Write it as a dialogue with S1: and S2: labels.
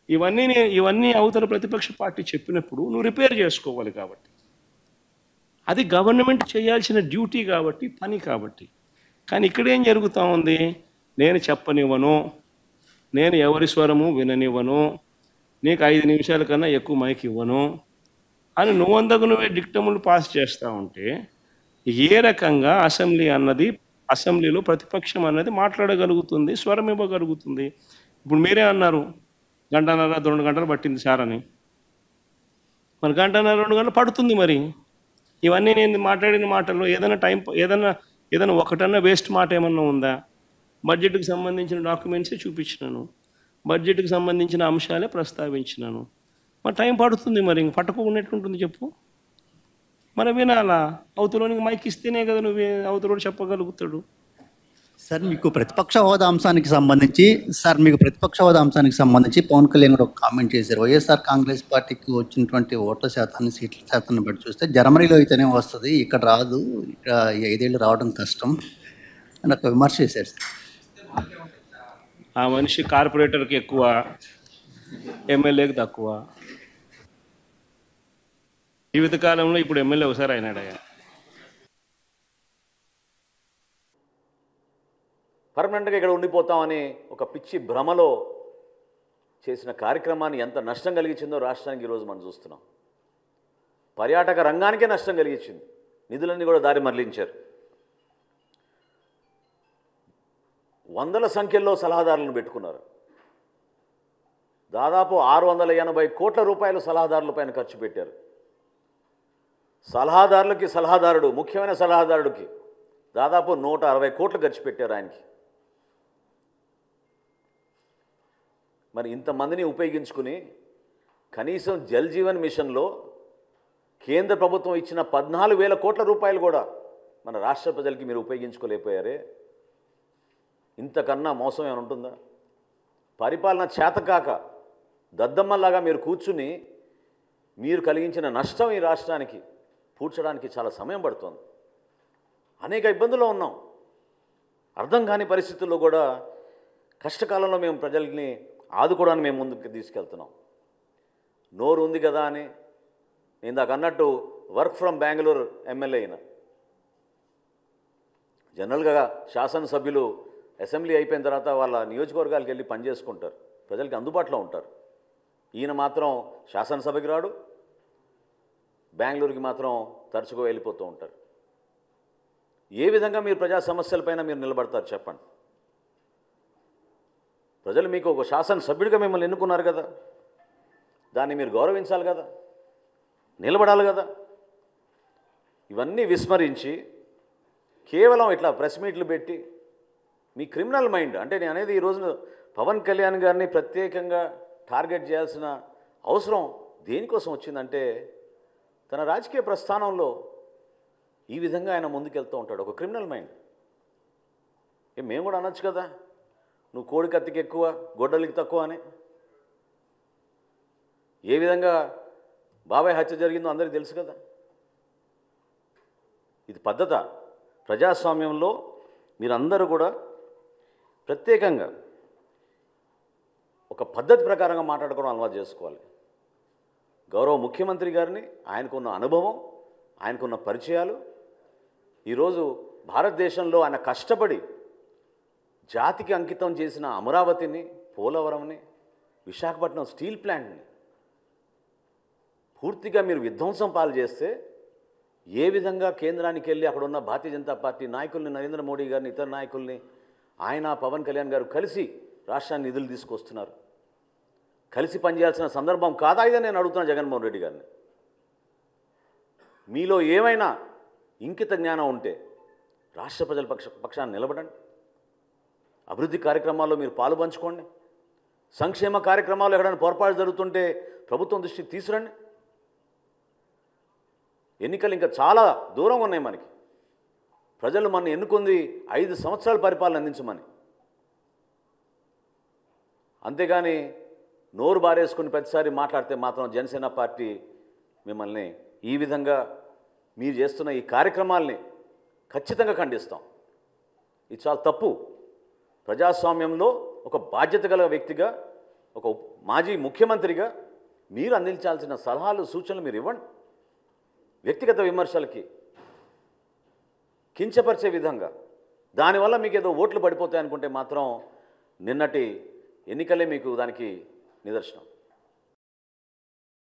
S1: ఇవన్నీ అవతల ప్రతిపక్ష పార్టీ చెప్పినప్పుడు నువ్వు రిపేర్ చేసుకోవాలి. కాబట్టి అది గవర్నమెంట్ చేయాల్సిన డ్యూటీ కాబట్టి, పని కాబట్టి. కానీ ఇక్కడ ఏం జరుగుతూ ఉంది? నేను చెప్పనివ్వను, నేను ఎవరి స్వరము విననివ్వను, నీకు 5 నిమిషాల కన్నా ఎక్కువ మైక్ ఇవ్వను అని నువ్వే డిక్టములు పాస్ చేస్తూ ఉంటే ఏ రకంగా అసెంబ్లీలో ప్రతిపక్షం అన్నది మాట్లాడగలుగుతుంది, స్వరం ఇవ్వగలుగుతుంది? ఇప్పుడు మీరే అన్నారు 1.5 2 గంటలు పట్టింది సార్ అని. మరి 1.5 2 గంటలు పడుతుంది. మరి ఇవన్నీ నేను మాట్లాడిన మాటల్లో ఏదైనా ఒకటన్నా వేస్ట్ మాట ఏమన్నా ఉందా? బడ్జెట్కి సంబంధించిన డాక్యుమెంట్సే చూపించినాను, బడ్జెట్కి సంబంధించిన అంశాలే ప్రస్తావించినాను. మరి టైం పడుతుంది. మరి ఇంక పట్టుకోకుండా ఎట్లుంటుంది చెప్పు? మరి వినాలా? అవతలోనికి మైక్ ఇస్తేనే కదా నువ్వు అవతలోడు చెప్పగలుగుతాడు.
S2: సార్ మీకు ప్రతిపక్ష హోదా అంశానికి సంబంధించి పవన్ కళ్యాణ్ గారు ఒక కామెంట్ చేశారు. వైఎస్ఆర్ కాంగ్రెస్ పార్టీకి వచ్చినటువంటి ఓట్ల శాతాన్ని, సీట్ల శాతాన్ని బట్టి చూస్తే జర్మనీలో అయితేనే వస్తుంది, ఇక్కడ రాదు, ఇక్కడ 5 ఏళ్ళు రావడం కష్టం అని ఒక విమర్శ చేశారు సార్.
S1: ఆ మనిషి కార్పొరేటర్కి ఎక్కువ, ఎమ్మెల్యేకి తక్కువ. జీవితకాలంలో ఇప్పుడు ఎమ్మెల్యే ఒకసారి అయినాడయ్యా.
S3: పర్మనెంట్గా ఇక్కడ ఉండిపోతామని ఒక పిచ్చి భ్రమలో చేసిన కార్యక్రమాన్ని ఎంత నష్టం కలిగించిందో రాష్ట్రానికి ఈరోజు మనం చూస్తున్నాం. పర్యాటక రంగానికే నష్టం కలిగించింది. నిధులన్నీ కూడా దారి మరలించారు. వందల సంఖ్యలో సలహాదారులను పెట్టుకున్నారు. దాదాపు 680 కోట్ల రూపాయలు సలహాదారుల పైన ఖర్చు పెట్టారు. ముఖ్యమైన సలహాదారుడికి దాదాపు 160 కోట్లు ఖర్చు పెట్టారు ఆయనకి. మరి ఇంతమందిని ఉపయోగించుకుని కనీసం జల్ జీవన్ మిషన్లో కేంద్ర ప్రభుత్వం ఇచ్చిన 14,000 కోట్ల రూపాయలు కూడా మన రాష్ట్ర ప్రజలకి మీరు ఉపయోగించుకోలేకపోయారే. ఇంతకన్నా మోసం ఏమైనా ఉంటుందా? పరిపాలన చేతకాక దద్దమ్మల్లాగా మీరు కూర్చుని మీరు కలిగించిన నష్టం ఈ రాష్ట్రానికి పూడ్చడానికి చాలా సమయం పడుతుంది. అనేక ఇబ్బందుల్లో ఉన్నాం. అర్థం కాని పరిస్థితుల్లో కూడా కష్టకాలంలో మేము ప్రజల్ని ఆదుకోవడానికి మేము ముందుకు తీసుకెళ్తున్నాం. నోరు ఉంది కదా అని నేను దాకా అన్నట్టు వర్క్ ఫ్రమ్ బెంగళూరు ఎమ్మెల్యే అయినా. జనరల్గా శాసనసభ్యులు అసెంబ్లీ అయిపోయిన తర్వాత వాళ్ళ నియోజకవర్గాలకు వెళ్ళి పనిచేసుకుంటారు, ప్రజలకి అందుబాటులో ఉంటారు. ఈయన మాత్రం శాసనసభకి రాడు, బెంగళూరుకి మాత్రం తరచుగా వెళ్ళిపోతూ ఉంటారు. ఏ విధంగా మీరు ప్రజా సమస్యలపైన మీరు నిలబడతారు చెప్పండి? ప్రజలు మీకు ఒక శాసనసభ్యుడిగా మిమ్మల్ని ఎన్నుకున్నారు కదా, దాన్ని మీరు గౌరవించాలి కదా, నిలబడాలి కదా. ఇవన్నీ విస్మరించి కేవలం ఇట్లా ప్రెస్ మీట్లు పెట్టి మీ క్రిమినల్ మైండ్, అంటే నేను అనేది ఈరోజు పవన్ కళ్యాణ్ గారిని ప్రత్యేకంగా టార్గెట్ చేయాల్సిన అవసరం దేనికోసం వచ్చిందంటే తన రాజకీయ ప్రస్థానంలో ఈ విధంగా ఆయన ముందుకెళ్తూ ఉంటాడు. ఒక క్రిమినల్ మైండ్. మేము కూడా అనొచ్చు కదా, నువ్వు కోడి కత్తికి ఎక్కువ గొడ్డలికి తక్కువ అని. ఏ విధంగా బాబాయ్ హత్య జరిగిందో అందరికీ తెలుసు కదా. ఇది పద్ధత? ప్రజాస్వామ్యంలో మీరందరూ కూడా ప్రత్యేకంగా ఒక పద్ధతి ప్రకారంగా మాట్లాడుకోవడం అలవాటు చేసుకోవాలి. గౌరవ ముఖ్యమంత్రి గారిని, ఆయనకున్న అనుభవం, ఆయనకున్న పరిచయాలు, ఈరోజు భారతదేశంలో ఆయన కష్టపడి జాతికి అంకితం చేసిన అమరావతిని, పోలవరంని, విశాఖపట్నం స్టీల్ ప్లాంట్ని పూర్తిగా మీరు విధ్వంసం పాలు చేస్తే ఏ విధంగా కేంద్రానికి వెళ్ళి అక్కడ ఉన్న భారతీయ జనతా పార్టీ నాయకుల్ని, నరేంద్ర మోడీ గారిని, ఇతర నాయకుల్ని, ఆయన పవన్ కళ్యాణ్ గారు కలిసి రాష్ట్రాన్ని నిధులు తీసుకొస్తున్నారు. కలిసి పనిచేయాల్సిన సందర్భం కాదా ఇదని నేను అడుగుతున్నాను జగన్మోహన్ రెడ్డి గారిని. మీలో ఏమైనా ఇంకిత జ్ఞానం ఉంటే రాష్ట్ర ప్రజల పక్షాన్ని నిలబడండి. అభివృద్ధి కార్యక్రమాల్లో మీరు పాలు పంచుకోండి. సంక్షేమ కార్యక్రమాలు ఎక్కడైనా పొరపాటు జరుగుతుంటే ప్రభుత్వం దృష్టికి తీసుకురండి. ఎన్నికలు ఇంకా చాలా దూరంగా ఉన్నాయి మనకి. ప్రజలు మన ఎన్నుకుంది 5 సంవత్సరాల పరిపాలన అందించమని. అంతేగాని నోరు బారేసుకుని ప్రతిసారి మాట్లాడితే మాత్రం జనసేన పార్టీ మిమ్మల్ని ఈ విధంగా మీరు చేస్తున్న ఈ కార్యక్రమాల్ని ఖచ్చితంగా ఖండిస్తాం. ఇది చాలా తప్పు. ప్రజాస్వామ్యంలో ఒక బాధ్యత గల వ్యక్తిగా, ఒక మాజీ ముఖ్యమంత్రిగా మీరు అందించాల్సిన సలహాలు సూచనలు మీరు ఇవ్వండి. వ్యక్తిగత విమర్శలకి కించపరిచే విధంగా దానివల్ల మీకు ఏదో ఓట్లు పడిపోతాయి అనుకుంటే మాత్రం నిన్నటి ఎన్నికలే మీకు దానికి నిదర్శనం.